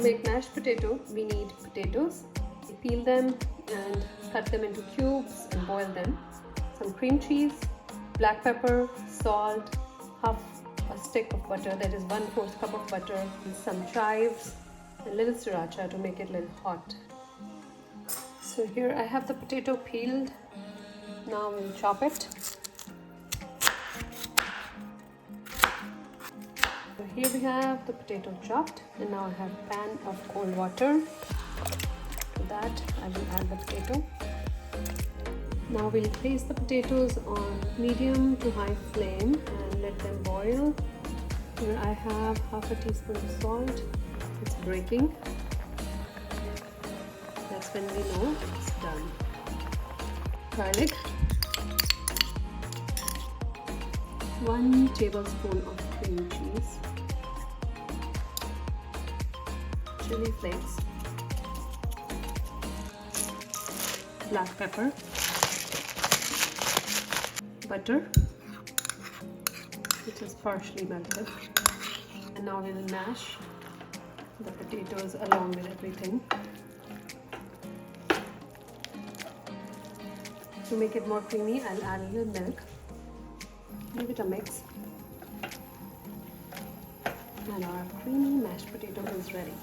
make mashed potato, we need potatoes. Peel them and cut them into cubes and boil them. Some cream cheese, black pepper, salt, half a stick of butter, that is 1/4 cup of butter, and some chives, and a little sriracha to make it a little hot. So here I have the potato peeled. Now we'll chop it. So here we have the potato chopped, and now I have a pan of cold water. To that I will add the potato. Now we'll place the potatoes on medium to high flame and let them boil. Here I have half a teaspoon of salt. It's breaking. That's when we know it's done. Garlic. 1 tablespoon of cream cheese. Chili flakes. Black pepper. Butter, which is partially melted. And now we will mash the potatoes along with everything. To make it more creamy, I'll add a little milk. Give it a mix. And our creamy mashed potato is ready.